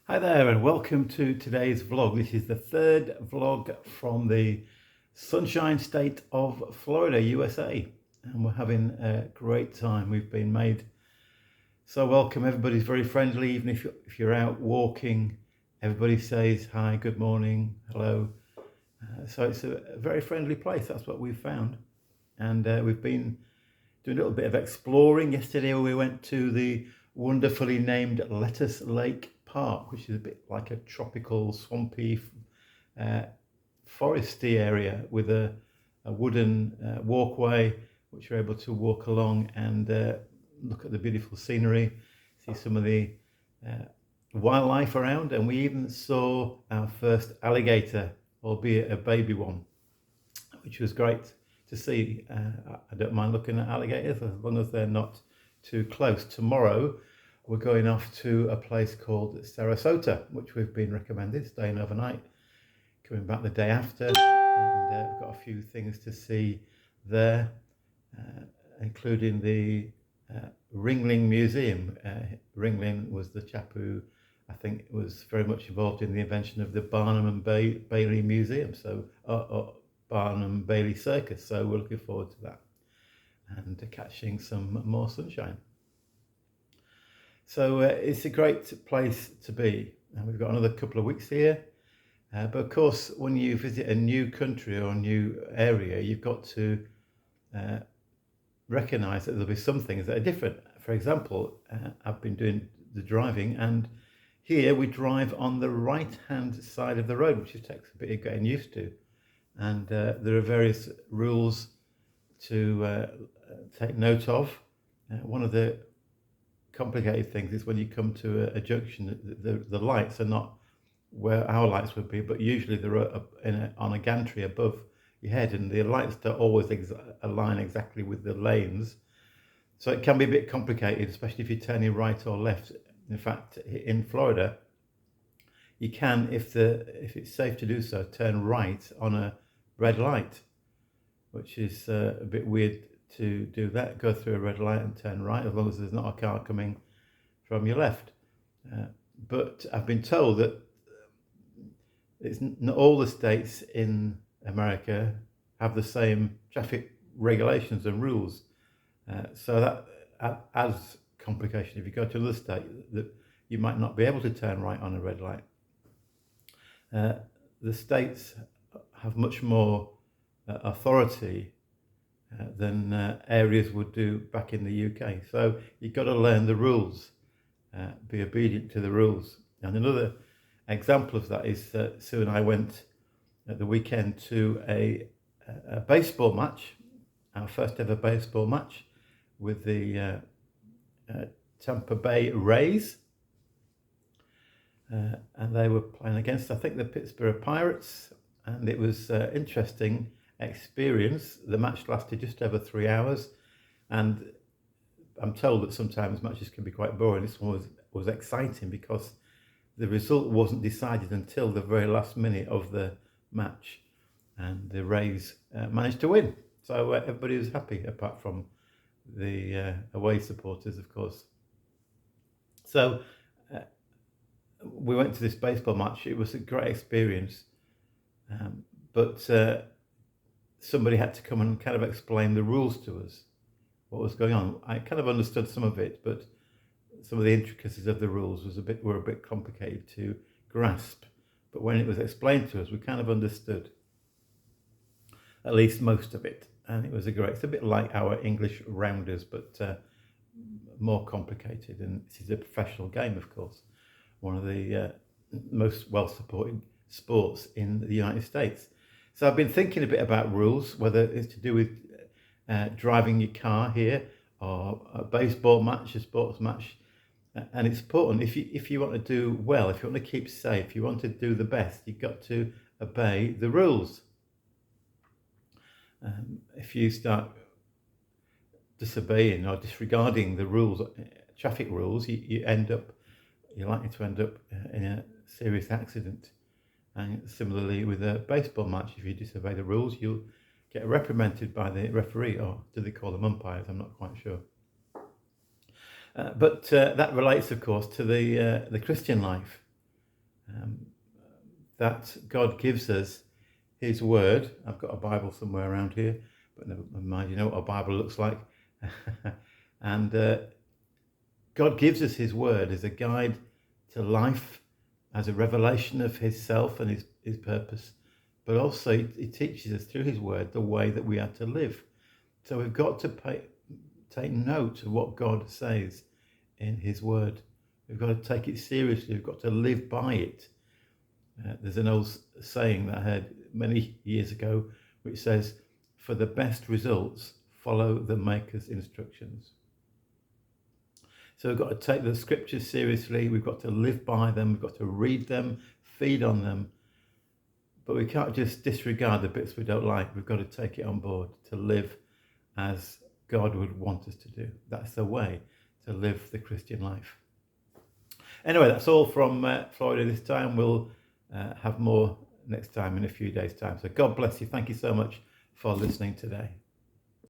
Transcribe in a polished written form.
Hi there, and welcome to today's vlog. This is the third vlog from the Sunshine State of Florida, USA, and we're having a great time. We've been made so welcome. Everybody's very friendly, even if you're out walking. Everybody says hi, good morning, hello. So it's a very friendly place. That's what we've found, and we've been doing a little bit of exploring. Yesterday we went to the wonderfully named Lettuce Lake Park, which is a bit like a tropical, swampy, uh, foresty area with a wooden walkway, which you're able to walk along and look at the beautiful scenery, see some of the uh, wildlife around, and we even saw our first alligator, albeit a baby one, which was great to see. I don't mind looking at alligators as long as they're not too close. Tomorrow, we're going off to a place called Sarasota, which we've been recommended, staying overnight, coming back the day after, and we've got a few things to see there, including the Ringling Museum. Ringling was the chap who I think was very much involved in the invention of the Barnum and Bailey Museum, so Barnum Bailey Circus. So we're looking forward to that and catching some more sunshine. So it's a great place to be, and we've got another couple of weeks here. But of course, when you visit a new country or a new area, you've got to recognise that there'll be some things that are different. For example, I've been doing the driving, and here we drive on the right-hand side of the road, which takes a bit of getting used to. And there are various rules to take note of. One of the complicated things is when you come to a junction, the lights are not where our lights would be, but usually they're on a gantry above your head, and the lights don't always align exactly with the lanes. So it can be a bit complicated, especially if you're turning right or left. In fact, in Florida, you can, if it's safe to do so, turn right on a red light, which is a bit weird to do that, go through a red light and turn right, as long as there's not a car coming from your left. But I've been told that it's not all the states in America have the same traffic regulations and rules. So that adds complication. If you go to another state, that you might not be able to turn right on a red light. The states have much more authority than areas would do back in the UK. So you've got to learn the rules, be obedient to the rules. And another example of that is Sue and I went at the weekend to a baseball match, our first ever baseball match with the Tampa Bay Rays. And they were playing against, I think, the Pittsburgh Pirates, and it was interesting experience. The match lasted just over 3 hours, and I'm told that sometimes matches can be quite boring. This one was exciting because the result wasn't decided until the very last minute of the match, and the Rays managed to win. So everybody was happy, apart from the away supporters, of course. So we went to this baseball match. It was a great experience, but somebody had to come and kind of explain the rules to us, what was going on. I kind of understood some of it, but some of the intricacies of the rules were a bit complicated to grasp. But when it was explained to us, we kind of understood at least most of it, and it's a bit like our English rounders, but more complicated. And this is a professional game, of course, one of the most well-supported sports in the United States. So I've been thinking a bit about rules, whether it's to do with driving your car here, or a baseball match, a sports match. And it's important, if you want to do well, if you want to keep safe, if you want to do the best, you've got to obey the rules. If you start disobeying or disregarding the rules, traffic rules, you're likely to end up in a serious accident. And similarly with a baseball match, if you disobey the rules, you'll get reprimanded by the referee, or do they call them umpires? I'm not quite sure. But that relates, of course, to the Christian life. that God gives us his word. I've got a Bible somewhere around here, but never mind, you know what a Bible looks like. And God gives us his word as a guide to life, as a revelation of his self and his purpose. But also he teaches us through his word the way that we are to live. So we've got to take note of what God says in his word. We've got to take it seriously. We've got to live by it. There's an old saying that I heard many years ago, which says, for the best results, follow the maker's instructions. So we've got to take the scriptures seriously. We've got to live by them. We've got to read them, feed on them. But we can't just disregard the bits we don't like. We've got to take it on board to live as God would want us to do. That's the way to live the Christian life. Anyway, that's all from Florida this time. We'll have more next time in a few days' time. So God bless you. Thank you so much for listening today.